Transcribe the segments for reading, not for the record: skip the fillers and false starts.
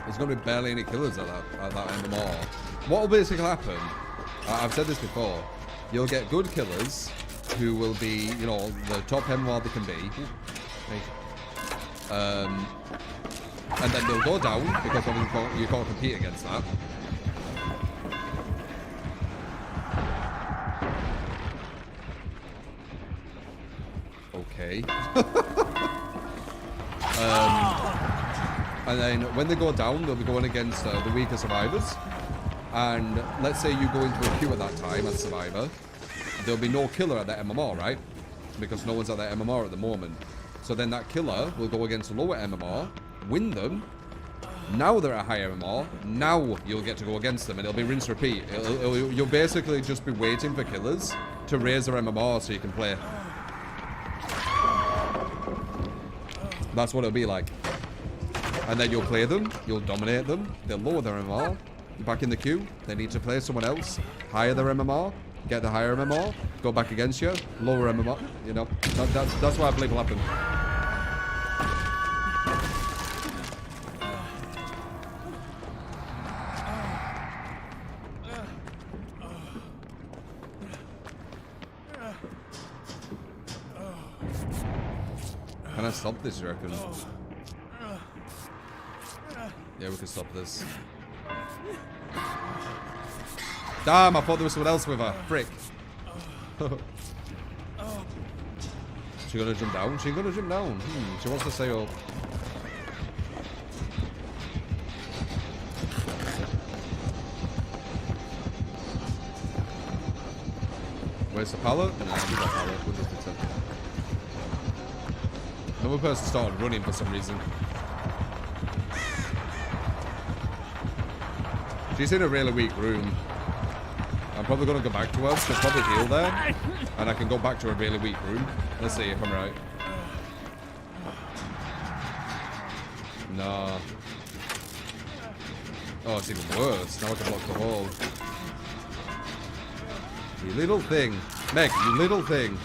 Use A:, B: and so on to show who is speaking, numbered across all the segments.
A: There's going to be barely any killers at that MMR. What will basically happen, I've said this before, you'll get good killers who will be, you know, the top MMR they can be. And then they'll go down, because obviously you can't compete against that. Okay. And then when they go down, they'll be going against the weaker survivors. And let's say you go into a queue at that time as survivor. There'll be no killer at that MMR, right? Because no one's at that MMR at the moment. So then that killer will go against a lower MMR, win them. Now they're at a higher MMR. Now you'll get to go against them, and it'll be rinse repeat. You'll basically just be waiting for killers to raise their MMR so you can play. That's what it'll be like. And then you'll play them, you'll dominate them, they'll lower their MMR, back in the queue, they need to play someone else, higher their MMR, get the higher MMR, go back against you, lower MMR, you know, that's what I believe will happen. Can I stop this, you reckon? Yeah, we can stop this. Damn, I thought there was someone else with her. Frick. She gonna jump down? She gonna jump down? She wants to stay up. Where's the pallet? No, I need that pallet. We'll just pretend. Another person started running for some reason. She's in a really weak room. I'm probably going to go back to her. She'll probably heal there. And I can go back to a really weak room. Let's see if I'm right. Nah. Oh, it's even worse. Now I can block the wall. You little thing. Meg, you little thing.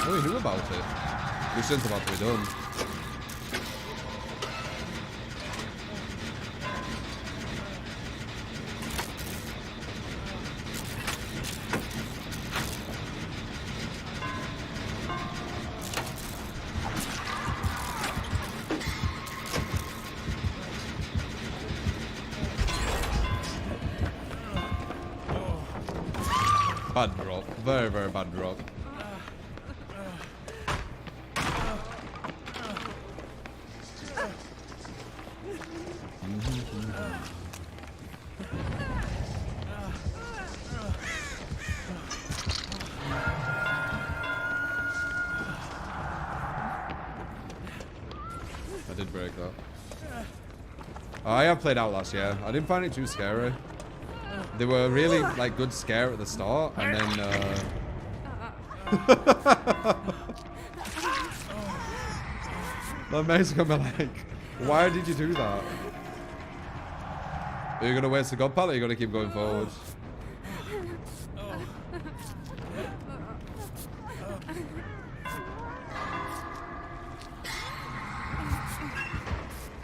A: Oh, he knew about it. This isn't about to be done. Bad drop. Very, very bad drop. I did break that. I have played Outlast, yeah. I didn't find it too scary. They were really, like, good scare at the start, and then, that makes me like, why did you do that? Are you gonna waste the god pallet, or are you gonna keep going forward?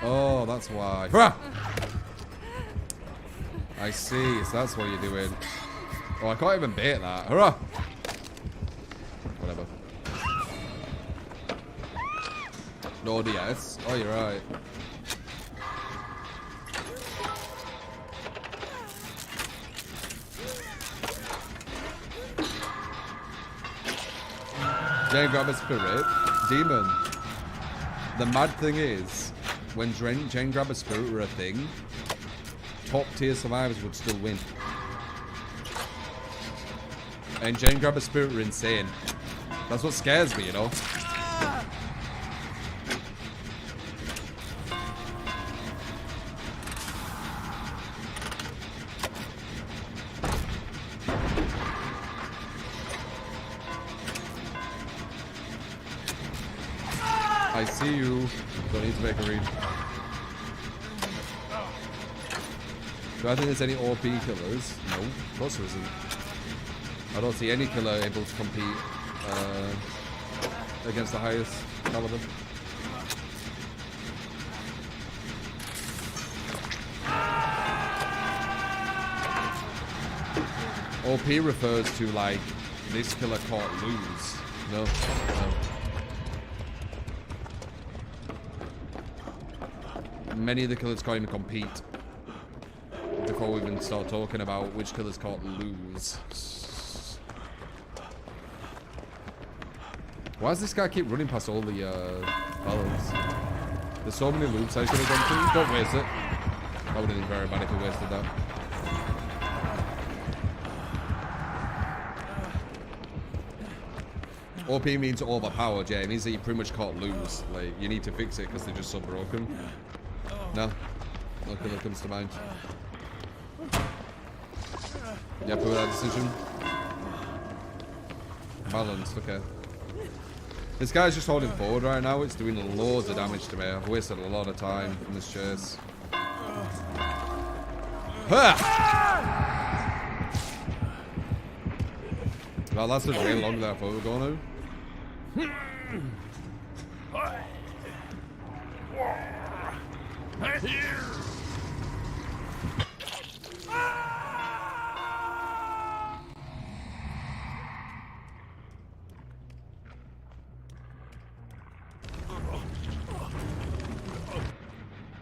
A: Oh, that's why. Hurrah! I see, so that's what you're doing. Oh, I can't even bait that. Hurrah! Whatever. No DS. Oh, you're right. Jane grab a spirit. Demon. The mad thing is, when Jane grab a spirit were a thing, top tier survivors would still win. And Jane grab a spirit were insane. That's what scares me, you know? I see you. Don't need to make a read. Do I think there's any OP killers? No, of course there isn't. I don't see any killer able to compete against the highest caliber. OP refers to like this killer can't lose. No, no. Many of the killers can't even compete before we even start talking about which killers can't lose. Why does this guy keep running past all the fellas? There's so many loops I could have gone through. Don't waste it. That would have been very bad if we wasted that. OP means overpowered, yeah. It means that you pretty much can't lose. Like, you need to fix it because they're just so broken. No? No killer comes to mind. You happy with that decision? Balanced, okay. This guy's just holding forward right now. It's doing loads of damage to me. I've wasted a lot of time in this chase. Ha! That lasted way longer than I thought we were going to.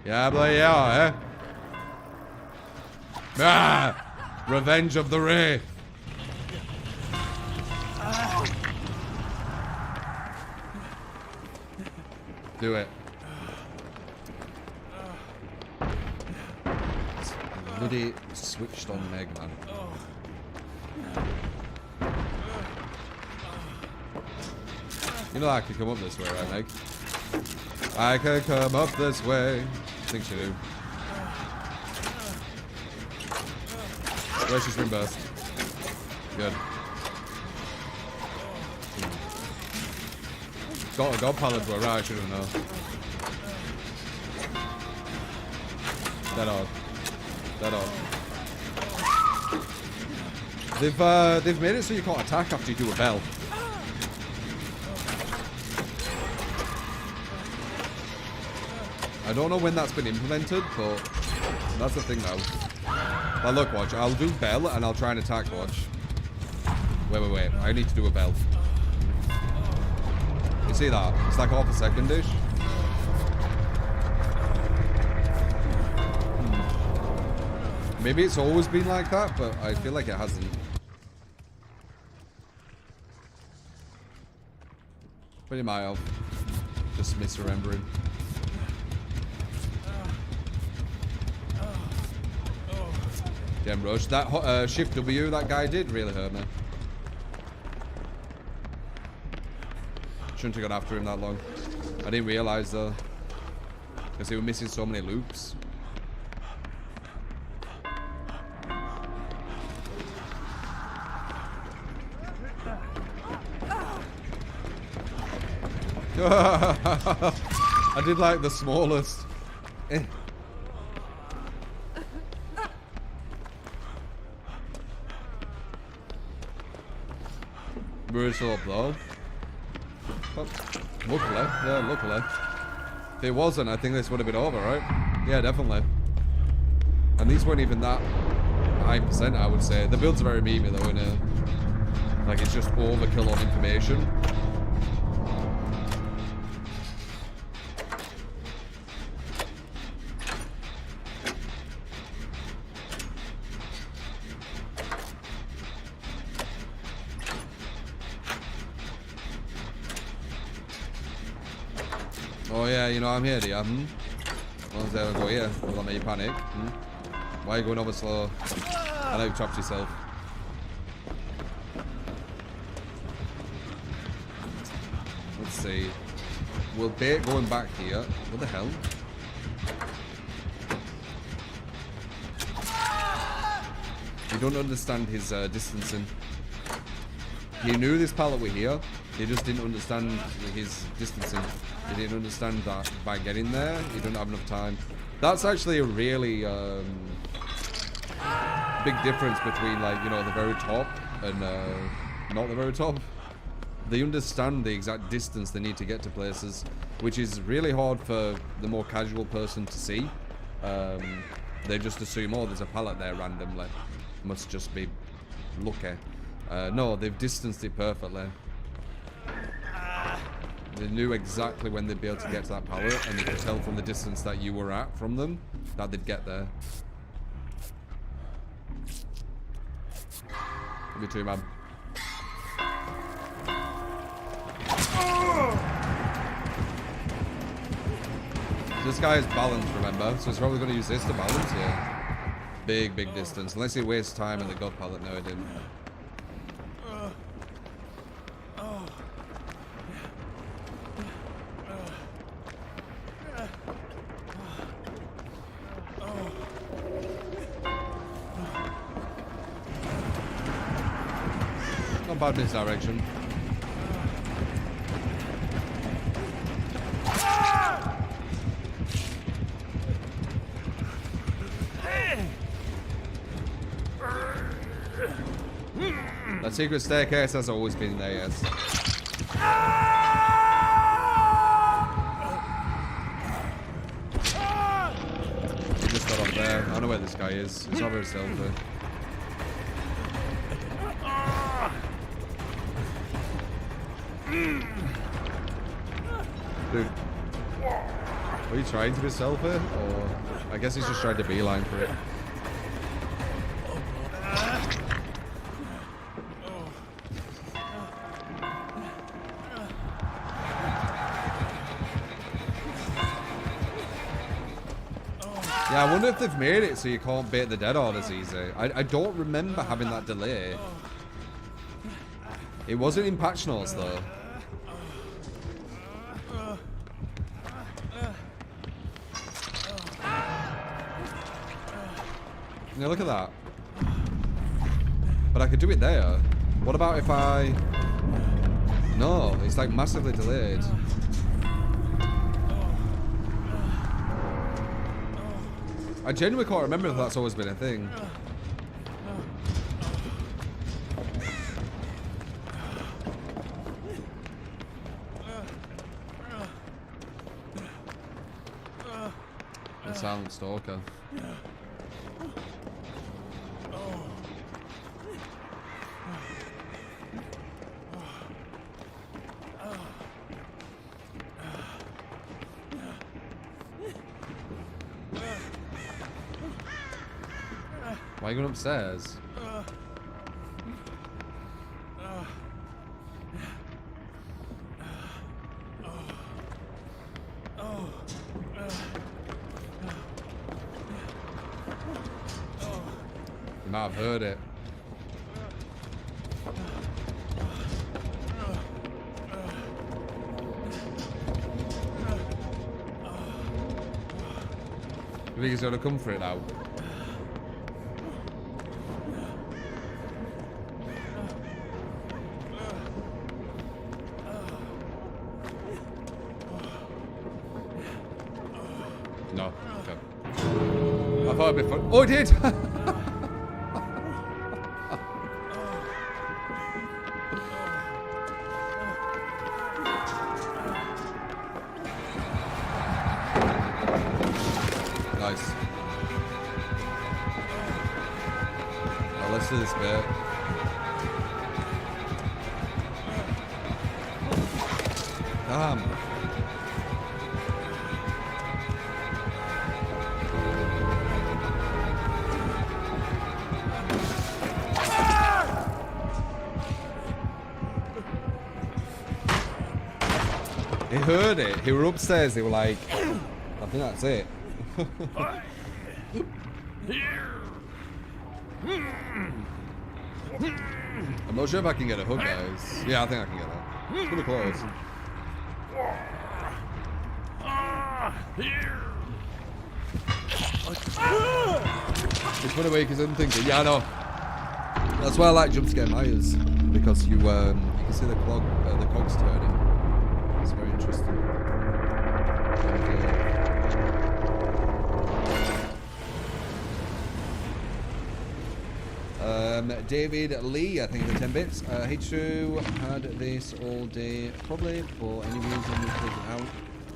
A: Yeah, but yeah, eh? Ah! Revenge of the Wraith. Do it. Bloody switched on Meg, man. You know I could come up this way, right, Meg? I could come up this way. I think she do. Where's your burst? Good. Got a god pallet to a right, I shouldn't know. Dead on. Dead on. They've made it so you can't attack after you do a bell. I don't know when that's been implemented, but that's the thing now. Now look, watch. I'll do bell and I'll try and attack, watch. Wait. I need to do a bell. You see that? It's like half a second-ish. Maybe it's always been like that, but I feel like it hasn't. But it might have. Just misremembering. Damn rush. That shift W that guy did really hurt me. Shouldn't have gone after him that long. I didn't realise though. Because he was missing so many loops. I did like the smallest. Brutal up though. Oh, luckily. If it wasn't, I think this would have been over, right? Yeah, definitely. And these weren't even that high percent, I would say. The builds are very memey though, innit? Like it's just overkill on information. Oh yeah, you know I'm here, dear. As long as I go here, will that make you panic? Why are you going over slow? I know you trapped yourself. Let's see. Will bait going back here? What the hell? You don't understand his distancing. He knew this pallet were here. He just didn't understand his distancing. He didn't understand that by getting there, he didn't have enough time. That's actually a really big difference between, like, you know, the very top and not the very top. They understand the exact distance they need to get to places, which is really hard for the more casual person to see. They just assume, oh, there's a pallet there randomly. Must just be lucky. No, they've distanced it perfectly. They knew exactly when they'd be able to get to that pallet, and they could tell from the distance that you were at from them that they'd get there. Love you too, man. This guy is balanced, remember? So he's probably going to use this to balance here. Big distance. Unless he wastes time in the god pallet. No, he didn't. Not bad misdirection. That secret staircase has always been there, yes. He just got up there. I know where this guy is. He's not very stealthy. Dude. Are you trying to be stealthy? Or I guess he's just trying to beeline for it. Yeah, I wonder if they've made it so you can't bait the dead hard as easy. I don't remember having that delay. It wasn't in patch notes though. Yeah, look at that. But I could do it there. What about if I... No, it's like massively delayed. I genuinely can't remember if that's always been a thing. The silent stalker. Why are you going upstairs? You might have heard it. You think he's going to come for it now? No. Okay. I thought it'd be fun. Oh, it did! Nice. Now let's do this bit. Damn. He heard it. He were upstairs. They were like, I think that's it. I'm not sure if I can get a hook, guys. Yeah, I think I can get that. It's pretty close. It's funny way because I'm thinking, yeah, I know. That's why I like jump scare Myers, because you can see the cogs turning. It's very interesting. David Lee, I think the 10 bits. Hey True, had this all day probably for any reason we closed it out.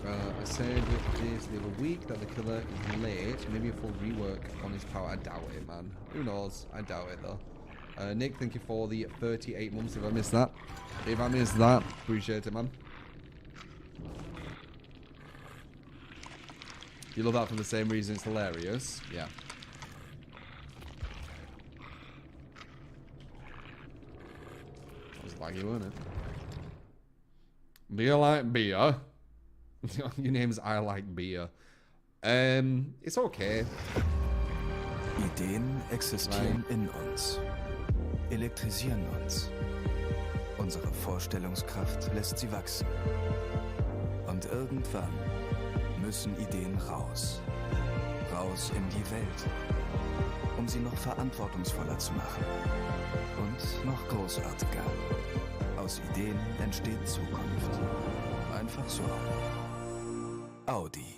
A: I said this the other week that the killer is late. Maybe a full rework on his power. I doubt it, man. Who knows? I doubt it though. Nick, thank you for the 38 months. If I missed that, appreciate it, man. You love that for the same reason it's hilarious. Yeah. That was laggy, wasn't it? Beer like beer. Your name's I like beer. It's okay.
B: Ideen existieren in uns, elektrisieren uns. Unsere Vorstellungskraft lässt sie wachsen. Und irgendwann müssen Ideen raus. Raus in die Welt. Um sie noch verantwortungsvoller zu machen. Und noch großartiger. Aus Ideen entsteht Zukunft. Einfach so. Audi.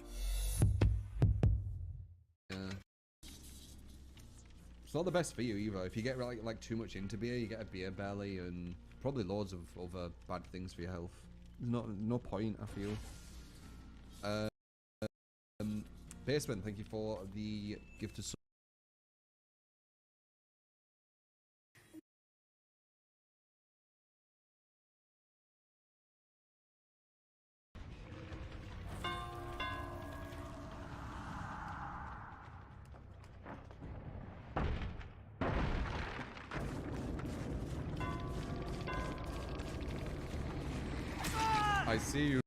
A: It's not the best for you either. If you get like too much into beer, you get a beer belly and probably loads of other bad things for your health. No point, I feel. Basement, thank you for the gift of. I see you.